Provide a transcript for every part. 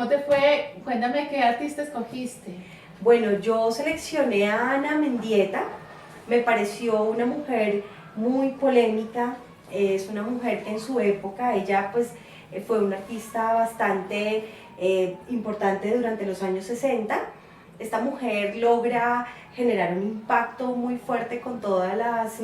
¿cómo te fue? Cuéntame qué artista escogiste. Bueno, yo seleccioné a Ana Mendieta, me pareció una mujer muy polémica, es una mujer que en su época, ella pues fue una artista bastante importante durante los años 60. Esta mujer logra generar un impacto muy fuerte con todas las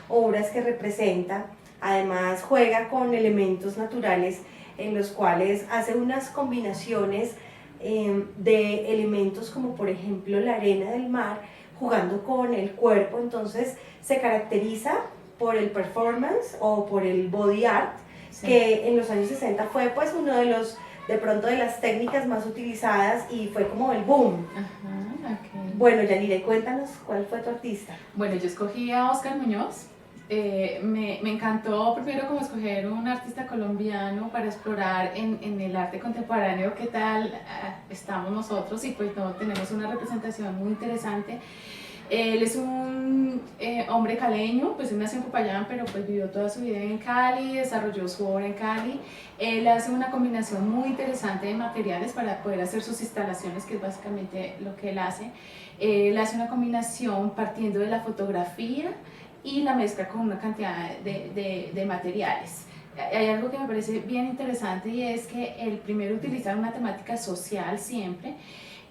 obras que representa, además juega con elementos naturales en los cuales hace unas combinaciones de elementos como por ejemplo la arena del mar, jugando con el cuerpo, entonces se caracteriza por el performance o por el body art, sí, que en los años 60 fue pues uno de los, de pronto de las técnicas más utilizadas y fue como el boom. Ajá, okay. Bueno, Yanire, cuéntanos cuál fue tu artista. Bueno, yo escogí a Oscar Muñoz. Me encantó primero como escoger un artista colombiano para explorar en el arte contemporáneo qué tal estamos nosotros, y pues no, tenemos una representación muy interesante. Él es un hombre caleño, pues él nació en Popayán, pero pues vivió toda su vida en Cali, desarrolló su obra en Cali. Él hace una combinación muy interesante de materiales para poder hacer sus instalaciones, que es básicamente lo que él hace. Él hace una combinación partiendo de la fotografía y la mezcla con una cantidad de materiales. Hay algo que me parece bien interesante, y es que él primero utiliza una temática social siempre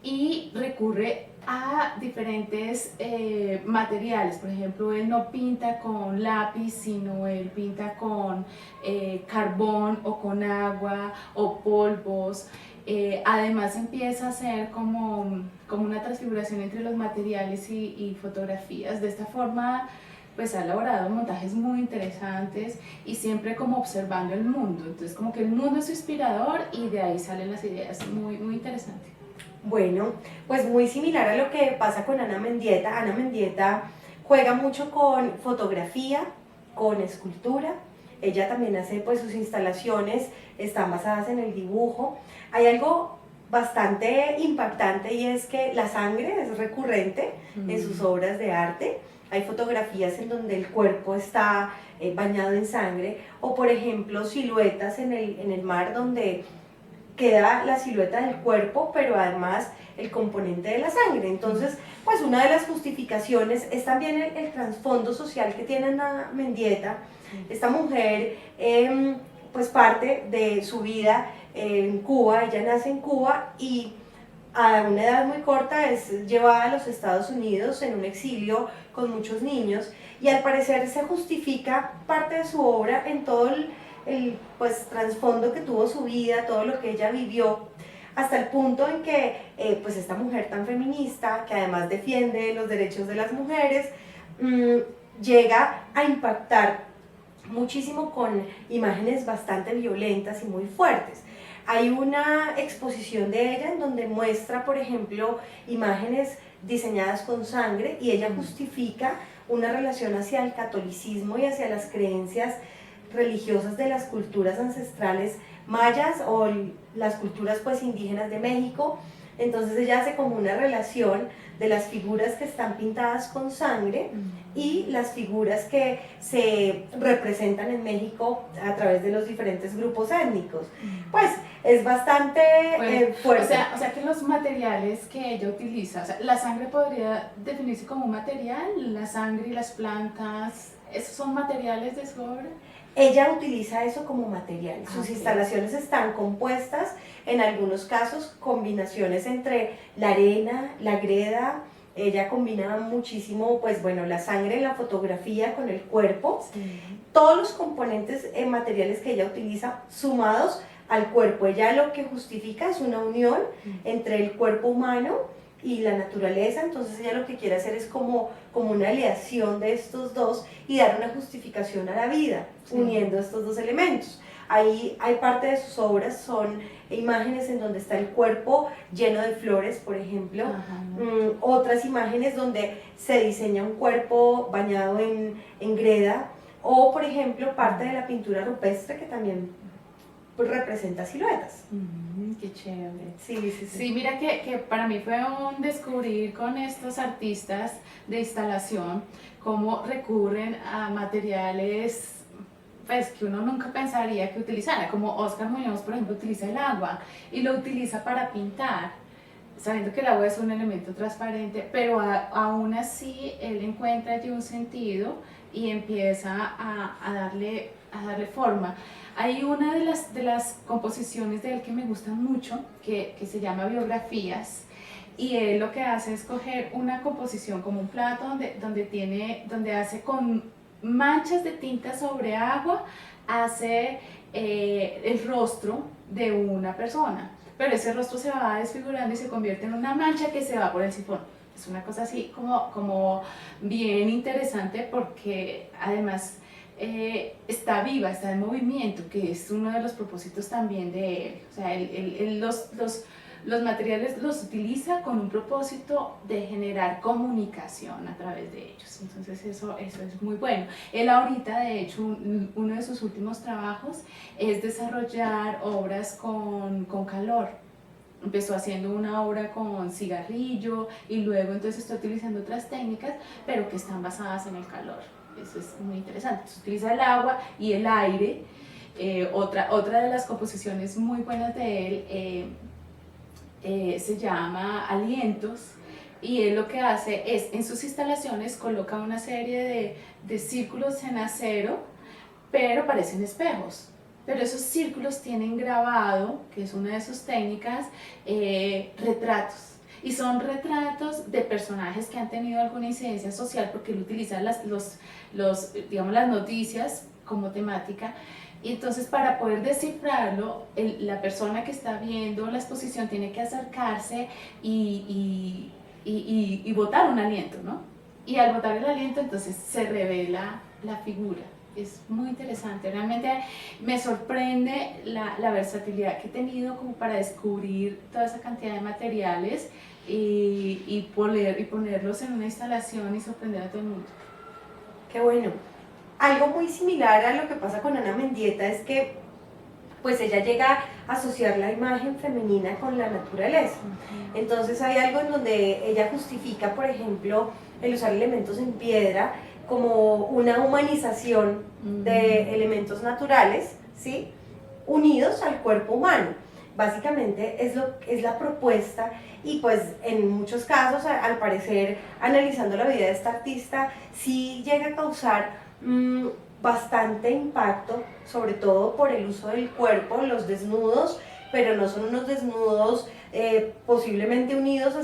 y recurre a diferentes materiales. Por ejemplo, él no pinta con lápiz, sino él pinta con carbón o con agua o polvos. Además empieza a hacer como una transfiguración entre los materiales y fotografías. De esta forma pues ha elaborado montajes muy interesantes y siempre como observando el mundo. Entonces como que el mundo es su inspirador y de ahí salen las ideas, muy, muy interesante. Bueno, pues muy similar a lo que pasa con Ana Mendieta. Ana Mendieta juega mucho con fotografía, con escultura. Ella también hace pues sus instalaciones, están basadas en el dibujo. Hay algo bastante impactante, y es que la sangre es recurrente en sus obras de arte. Hay fotografías en donde el cuerpo está bañado en sangre, o por ejemplo siluetas en el mar donde queda la silueta del cuerpo, pero además el componente de la sangre. Entonces, pues una de las justificaciones es también el trasfondo social que tiene Ana Mendieta. Esta mujer, pues parte de su vida en Cuba, ella nace en Cuba y a una edad muy corta es llevada a los Estados Unidos en un exilio con muchos niños, y al parecer se justifica parte de su obra en todo el pues, trasfondo que tuvo su vida, todo lo que ella vivió, hasta el punto en que pues esta mujer tan feminista, que además defiende los derechos de las mujeres, llega a impactar muchísimo con imágenes bastante violentas y muy fuertes. Hay una exposición de ella en donde muestra, por ejemplo, imágenes diseñadas con sangre, y ella justifica una relación hacia el catolicismo y hacia las creencias religiosas de las culturas ancestrales mayas o las culturas pues indígenas de México. Entonces ella hace como una relación de las figuras que están pintadas con sangre y las figuras que se representan en México a través de los diferentes grupos étnicos. Pues es bastante fuerte. O sea que los materiales que ella utiliza, o sea, la sangre podría definirse como un material, la sangre y las plantas, ¿esos son materiales de su obra? Ella utiliza eso como material. Sus instalaciones están compuestas, en algunos casos, combinaciones entre la arena, la greda. Ella combina muchísimo, pues bueno, la sangre en la fotografía con el cuerpo. Sí. Todos los componentes materiales que ella utiliza sumados al cuerpo. Ella lo que justifica es una unión entre el cuerpo humano y la naturaleza. Entonces ella lo que quiere hacer es como una aleación de estos dos y dar una justificación a la vida, uniendo estos dos elementos. Ahí hay parte de sus obras, son imágenes en donde está el cuerpo lleno de flores, por ejemplo. Otras imágenes donde se diseña un cuerpo bañado en greda, o por ejemplo parte de la pintura rupestre que también representa siluetas. Qué chévere. Sí, mira que para mí fue un descubrir con estos artistas de instalación cómo recurren a materiales pues, que uno nunca pensaría que utilizara, como Oscar Muñoz, por ejemplo, utiliza el agua y lo utiliza para pintar, sabiendo que el agua es un elemento transparente, pero aún así él encuentra allí un sentido y empieza a darle forma. Hay una de las composiciones de él que me gusta mucho, que se llama Biografías, y él lo que hace es coger una composición como un plato donde hace con manchas de tinta sobre agua, hace el rostro de una persona, pero ese rostro se va desfigurando y se convierte en una mancha que se va por el sifón. Es una cosa así como bien interesante, porque además está viva, está en movimiento, que es uno de los propósitos también de él. O sea, él los materiales los utiliza con un propósito de generar comunicación a través de ellos. Entonces eso es muy bueno. Él ahorita, de hecho, uno de sus últimos trabajos es desarrollar obras con calor. Empezó haciendo una obra con cigarrillo y luego entonces está utilizando otras técnicas, pero que están basadas en el calor. Eso es muy interesante. Se utiliza el agua y el aire. Otra de las composiciones muy buenas de él se llama Alientos, y él lo que hace es, en sus instalaciones, coloca una serie de círculos en acero, pero parecen espejos. Pero esos círculos tienen grabado, que es una de sus técnicas, retratos. Y son retratos de personajes que han tenido alguna incidencia social, porque él utiliza digamos, las noticias como temática. Y entonces, para poder descifrarlo, la persona que está viendo la exposición tiene que acercarse y botar un aliento, ¿no? Y al botar el aliento, entonces se revela la figura. Es muy interesante, realmente me sorprende la versatilidad que he tenido como para descubrir toda esa cantidad de materiales y ponerlos en una instalación y sorprender a todo el mundo. Qué bueno. Algo muy similar a lo que pasa con Ana Mendieta es que pues ella llega a asociar la imagen femenina con la naturaleza. Entonces hay algo en donde ella justifica, por ejemplo, el usar elementos en piedra como una humanización de elementos naturales, ¿sí?, unidos al cuerpo humano. Básicamente es la propuesta, y pues en muchos casos, al parecer, analizando la vida de esta artista, sí llega a causar bastante impacto, sobre todo por el uso del cuerpo, los desnudos, pero no son unos desnudos posiblemente unidos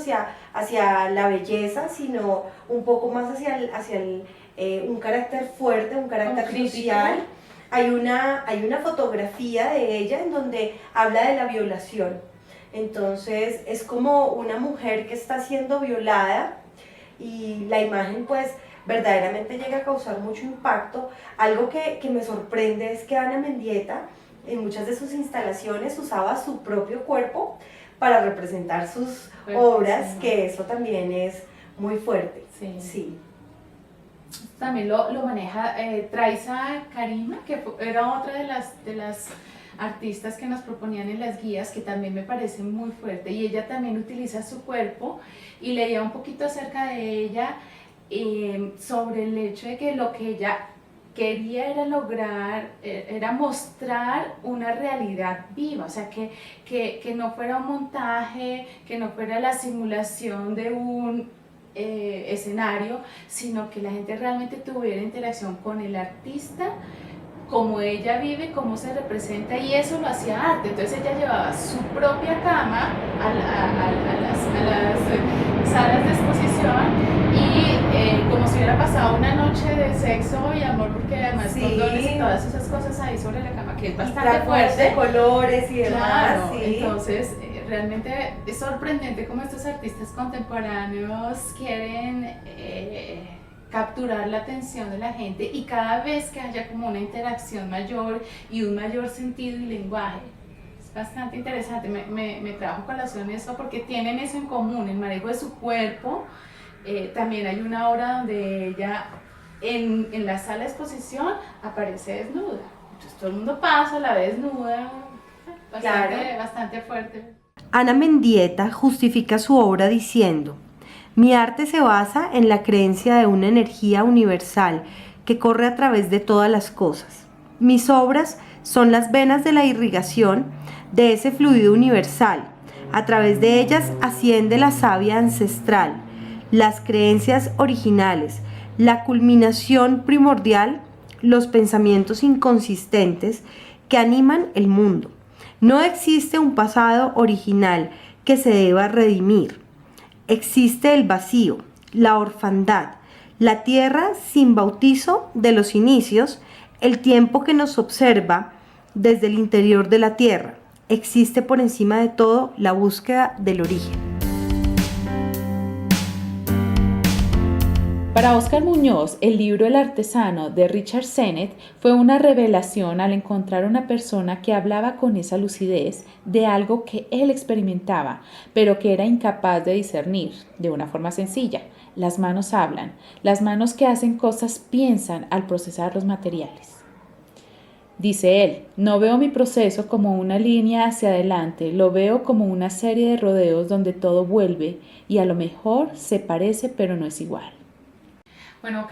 hacia la belleza, sino un poco más hacia un carácter fuerte, un carácter social. Hay una fotografía de ella en donde habla de la violación. Entonces es como una mujer que está siendo violada, y la imagen pues verdaderamente llega a causar mucho impacto. Algo que me sorprende es que Ana Mendieta en muchas de sus instalaciones usaba su propio cuerpo para representar sus obras, sí, que eso también es muy fuerte. Sí. Sí. También lo maneja Traisa Karima, que era otra de las artistas que nos proponían en las guías, que también me parece muy fuerte, y ella también utiliza su cuerpo, y leía un poquito acerca de ella, sobre el hecho de que lo que ella quería era lograr, era mostrar una realidad viva, o sea, que no fuera un montaje, que no fuera la simulación de un escenario, sino que la gente realmente tuviera interacción con el artista, cómo ella vive, cómo se representa, y eso lo hacía arte. Entonces ella llevaba su propia cama a las salas de exposición, y como si hubiera pasado una noche de sexo y amor, porque además sí, condones y todas esas cosas ahí sobre la cama, que es bastante y fuerte, de colores y demás. Claro, sí. Entonces realmente es sorprendente cómo estos artistas contemporáneos quieren capturar la atención de la gente, y cada vez que haya como una interacción mayor y un mayor sentido y lenguaje. Es bastante interesante, me trajo colación eso, porque tienen eso en común, el manejo de su cuerpo. También hay una obra donde ella en la sala de exposición aparece desnuda, entonces todo el mundo pasa, la ve desnuda, bastante fuerte. Ana Mendieta justifica su obra diciendo: mi arte se basa en la creencia de una energía universal que corre a través de todas las cosas. Mis obras son las venas de la irrigación de ese fluido universal. A través de ellas asciende la savia ancestral, las creencias originales, la culminación primordial, los pensamientos inconsistentes que animan el mundo. No existe un pasado original que se deba redimir. Existe el vacío, la orfandad, la tierra sin bautizo de los inicios, el tiempo que nos observa desde el interior de la tierra. Existe por encima de todo la búsqueda del origen. Para Óscar Muñoz, el libro El artesano de Richard Sennett fue una revelación al encontrar una persona que hablaba con esa lucidez de algo que él experimentaba, pero que era incapaz de discernir de una forma sencilla. Las manos hablan, las manos que hacen cosas piensan al procesar los materiales. Dice él, no veo mi proceso como una línea hacia adelante, lo veo como una serie de rodeos donde todo vuelve y a lo mejor se parece pero no es igual. Bueno,